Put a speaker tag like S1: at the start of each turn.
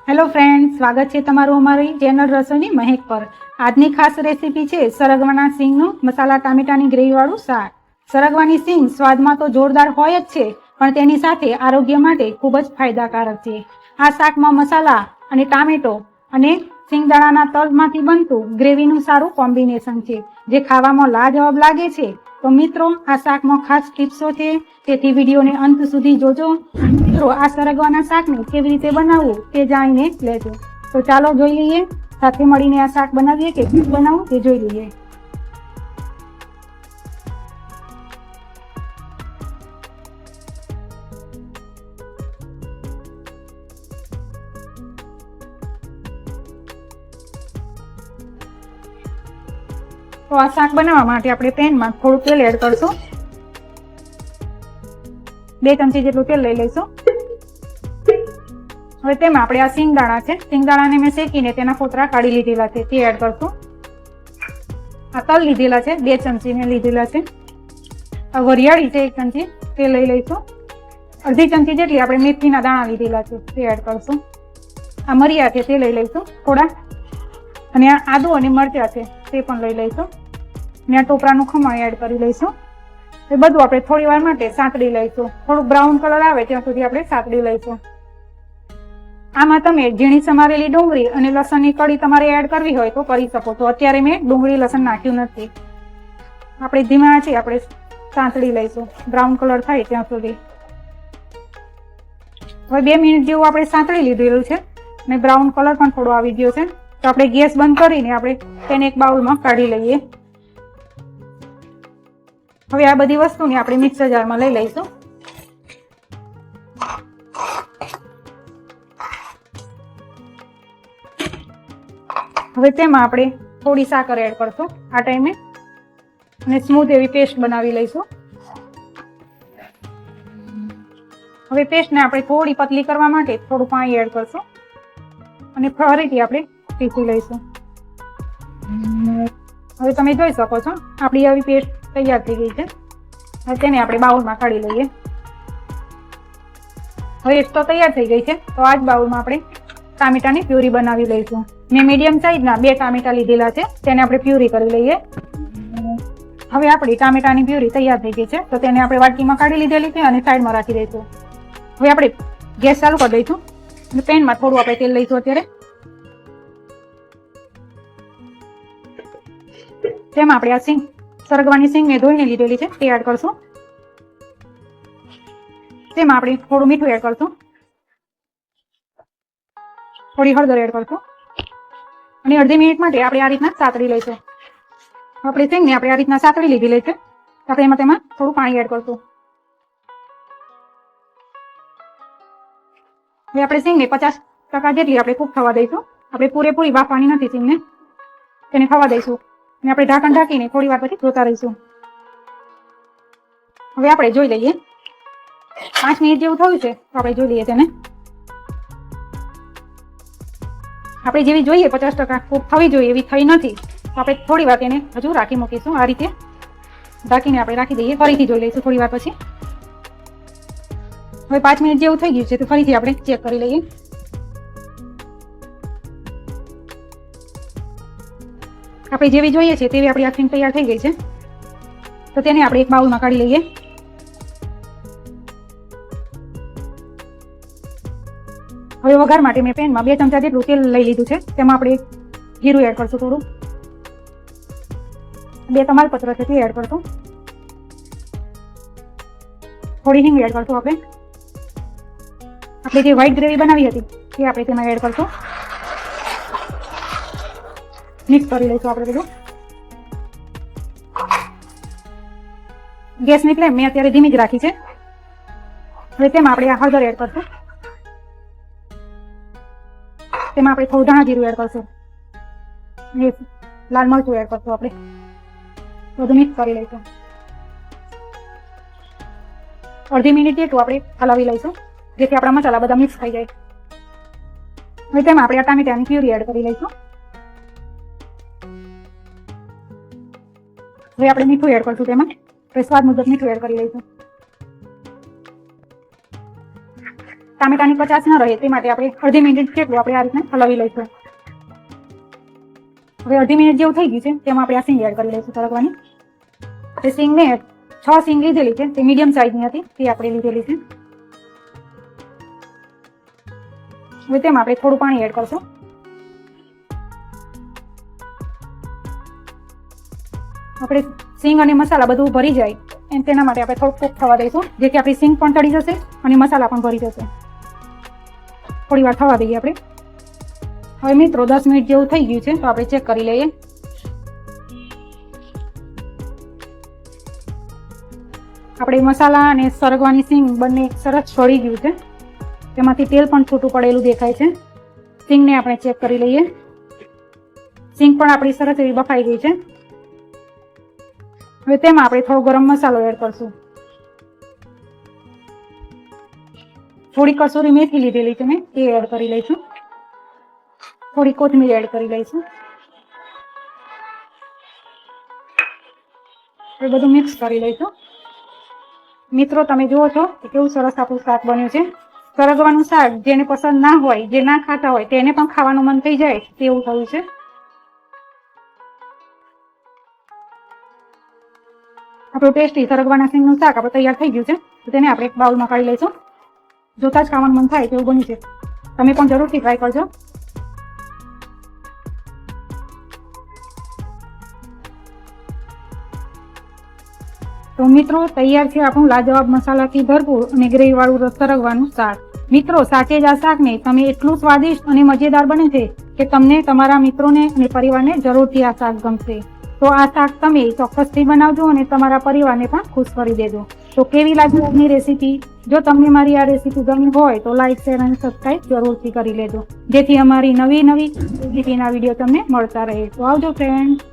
S1: Hello friend, સ્વાગત છે તમારું અમારી ચેનલ રસોઈની મહેક પર। આજની ખાસ રેસીપી છે સરગવાના સિંગનું મસાલા ટામેટાની ગ્રેવીવાળું શાક। સરગવાની સિંગ સ્વાદમાં તો જોરદાર હોય જ છે, પણ તેની સાથે આરોગ્ય માટે ખૂબ જ ફાયદાકારક છે। આ શાકમાં મસાલા અને ટામેટો અને સિંગદાણાના તલમાંથી બનતું ગ્રેવીનું સારું કોમ્બિનેશન છે, જે ખાવામાં લાજવાબ લાગે છે। તો મિત્રો, આ શાકમાં ખાસ ટિપ્સો છે, તેથી વિડીયોને અંત સુધી જોજો। મિત્રો, આ સરગવાના શાકને કેવી રીતે બનાવવું તે જાણીને લેજો। તો ચાલો જોઈ લઈએ, સાથે મળીને આ શાક બનાવીએ કે બનાવવું તે જોઈ લઈએ। તો આ શાક બનાવવા માટે આપણે પેનમાં થોડું તેલ એડ કરશું। 2 ચમચી જેટલું તેલ લઈ લઈશું। હવે તેમાં આપણે આ સિંગદાણા છે, સિંગદાણાને મેં શેકીને તેના ફોતરા કાઢી લીધેલા છે, તે એડ કરશું। આ તલ લીધેલા છે, 2 ચમચી મેં લીધેલા છે। આ વરિયાળી છે 1 ચમચી, તે લઈ લઈશું। અડધી ચમચી જેટલી આપણે મેથીના દાણા લીધેલા છે, તે એડ કરશું। આ મરિયા છે તે લઈ લઈશું થોડા, અને આ આદુ અને મરચાં છે તે પણ લઈ લઈશું, અને આ ટોપરાનું ખમણ એડ કરી લઈશું। એ બધું આપણે થોડી વાર માટે સાંતળી લઈશું। થોડુંક બ્રાઉન કલર આવે ત્યાં સુધી આપણે સાંતળી લઈશું। આમાં તમે ઝીણી સમારેલી ડુંગળી અને લસણની કળી તમારે એડ કરવી હોય તો કરી શકો છો। અત્યારે મેં ડુંગળી લસણ નાખ્યું નથી। આપણે ધીમા છે આપણે સાંતળી લઈશું બ્રાઉન કલર થાય ત્યાં સુધી। હવે 2 મિનિટ જેવું આપણે સાંતળી લીધેલું છે, અને બ્રાઉન કલર પણ થોડો આવી ગયો છે, તો આપણે ગેસ બંધ કરીને આપણે તેને એક બાઉલમાં કાઢી લઈએ। હવે આ બધી વસ્તુને આપણે મિક્સર જારમાં લઈ લઈશું। હવે તેમાં આપણે થોડી સાકર એડ કરશું આ ટાઈમે, અને સ્મૂથ એવી પેસ્ટ બનાવી લઈશું। હવે પેસ્ટને આપણે થોડી પતલી કરવા માટે થોડું પાણી એડ કરશું, અને ફરીથી આપણે પીસી લઈશું। હવે તમે જોઈ શકો છો આપણી આવી પેસ્ટ તૈયાર થઈ ગઈ છે। હવે તેને આપણે બાઉલમાં કાઢી લઈએ। હવે પેસ્ટ તો તૈયાર થઈ ગઈ છે, તો આ જ બાઉલમાં આપણે ટામેટાની પ્યુરી બનાવી લઈશું। મેં મીડિયમ સાઈઝના 2 ટામેટા લીધેલા છે, તેને આપણે પ્યુરી કરી લઈએ। હવે આપણી ટામેટાની પ્યુરી તૈયાર થઈ ગઈ છે, તો તેને આપણે વાટકીમાં કાઢી લીધેલી છે અને સાઈડમાં રાખી દઈશું। હવે આપણે ગેસ ચાલુ કરી દઈશું, અને પેનમાં થોડું આપણે તેલ લઈશું। અત્યારે તેમાં આપણે આ સરગવાની સિંગને ધોઈને લીધેલી છે તે એડ કરશું। તેમાં આપણે થોડું મીઠું એડ કરશું, થોડી હળદર એડ કરશું, અને અડધી મિનિટ માટે આપણે આ રીતના સાતળી લઈશું। આપણે સિંગને આપણે આ રીતના સાતળી લીધેલી છે, આપણે તેમાં થોડું પાણી એડ કરશું। હવે આપણે સિંગને 50% જેટલી આપણે કૂક થવા દઈશું। આપણે પૂરેપૂરી બાફવાની નથી સિંગને, તેને થવા દઈશું, અને આપણે ઢાંકણ ઢાંકીને થોડી વાર પછી જોતા રહીશું। હવે આપણે જોઈ લઈએ, 5 મિનિટ જેવું થયું છે, તો આપણે જોઈ લઈએ તેને। આપણે જેવી જોઈએ 50% કૂક થવી જોઈએ એવી થઈ નથી, તો આપણે થોડી વાર તેને હજુ રાખી મૂકીશું। આ રીતે ઢાંકીને આપણે રાખી દઈએ, ફરીથી જોઈ લઈશું થોડી વાર પછી। હવે 5 મિનિટ જેવું થઈ ગયું છે, તો ફરીથી આપણે ચેક કરી લઈએ। આપણે જેવી જોઈએ છે તેવી આપણી આ સિંગ તૈયાર થઈ ગઈ છે, તો તેને આપણે એક બાઉલમાં કાઢી લઈએ। હવે વઘાર માટે મેં પેનમાં 2 ચમચા જેટલું તેલ લઈ લીધું છે, તેમાં આપણે જીરું એડ કરશું, થોડું 2 તમાલપત્ર છે તે એડ કરશું, થોડી હિંગ એડ કરશું। આપણે જે વ્હાઈટ ગ્રેવી બનાવી હતી તે આપણે તેમાં એડ કરશું, મિક્સ કરી લઈશું આપણે બધું। ગેસની ફ્લેમ મેં અત્યારે ધીમી જ રાખી છે। હવે તેમાં આપણે આ હળદર એડ કરશું, તેમાં આપણે થોડું ધાણા જીરું એડ કરશું, લાલ મરચું એડ કરશું। આપણે બધું મિક્સ કરી લઈશું। અડધી મિનિટ જેટલું આપણે હલાવી લઈશું, જેથી આપણા મસાલા બધા મિક્સ થઈ જાય। હવે તેમાં આપણે આ ટામેટાની પ્યુરી એડ કરી લઈશું। હવે આપણે મીઠું એડ કરશું, તેમાં સ્વાદ મુજબ મીઠું એડ કરી લઈશું। ટામેટાની કચાશ ન રહે તે માટે આપણે અડધી મિનિટ જેટલું આપણે આ રીતના હલાવી લઈશું. હવે અડધી મિનિટ જેવું થઈ ગયું છે તેમાં આપણે આ સિંગ એડ કરી લઈશું સરગવાની. તે સિંગને 6 સિંગ લીધેલી છે, તે મીડિયમ સાઇઝની હતી, તે આપણે લીધેલી છે. હવે તેમાં આપણે થોડું પાણી એડ કરશું. આપણે સિંગ અને મસાલા બધું ભરી જાય તેના માટે આપણે થોડું કૂક થવા દઈશું, જેથી આપણી સિંગ પણ તળી જશે અને મસાલા પણ ભરી જશે. થોડી વાર થવા દઈએ આપણે. હવે મિત્રો 10 મિનિટ જેવું થઈ ગયું છે, તો આપણે ચેક કરી લઈએ. આપણે મસાલા અને સરગવાની સિંગ બંને સરસ છોડી ગયું છે, તેમાંથી તેલ પણ છૂટું પડેલું દેખાય છે. સિંગને આપણે ચેક કરી લઈએ. સિંગ પણ આપણી સરસ એવી બફાઈ ગઈ છે. હવે તેમાં આપણે થોડો ગરમ મસાલો એડ કરશું. થોડી કસૂરી મેથી લીધેલી છે મેં, તે એડ કરી લઈશું. થોડી કોથમીર એડ કરી લઈશું. એ બધું મિક્સ કરી લઈશું. મિત્રો તમે જુઓ છો કે કેવું સરસ આપણું શાક બન્યું છે. સરગવાનું શાક જેને પસંદ ના હોય, જે ના ખાતા હોય તેને પણ ખાવાનું મન થઈ જાય તેવું થયું છે. આપણું ટેસ્ટી સરગવાના સિંગનું શાક આપણે તૈયાર થઈ ગયું છે, તો તેને આપણે એક બાઉલમાં કાઢી લઈશું. જોતા જ ખાવાનું મન થાય તેવું બન્યું છે. તમે પણ જરૂરથી ટ્રાય કરજો. તો મિત્રો તૈયાર છે આપણું લાજવાબ મસાલાથી ભરપૂર અને ગ્રેવી વાળું સરગવાનું શાક. મિત્રો સાથે જ આ શાકને તમે એટલું સ્વાદિષ્ટ અને મજેદાર બને છે કે તમને તમારા મિત્રોને અને પરિવારને જરૂરથી આ શાક ગમશે. તો આ શાક તમે ચોક્કસથી બનાવજો અને તમારા પરિવારને પણ ખુશ કરી દેજો. તો કેવી લાગી આજની રેસીપી? જો તમને મારી આ રેસીપી ગમી હોય તો લાઈક, શેર અને સબસ્ક્રાઈબ જરૂરથી કરી લેજો, જેથી અમારી નવી રેસીપીના વિડીયો તમને મળતા રહે. તો આવજો ફ્રેન્ડ.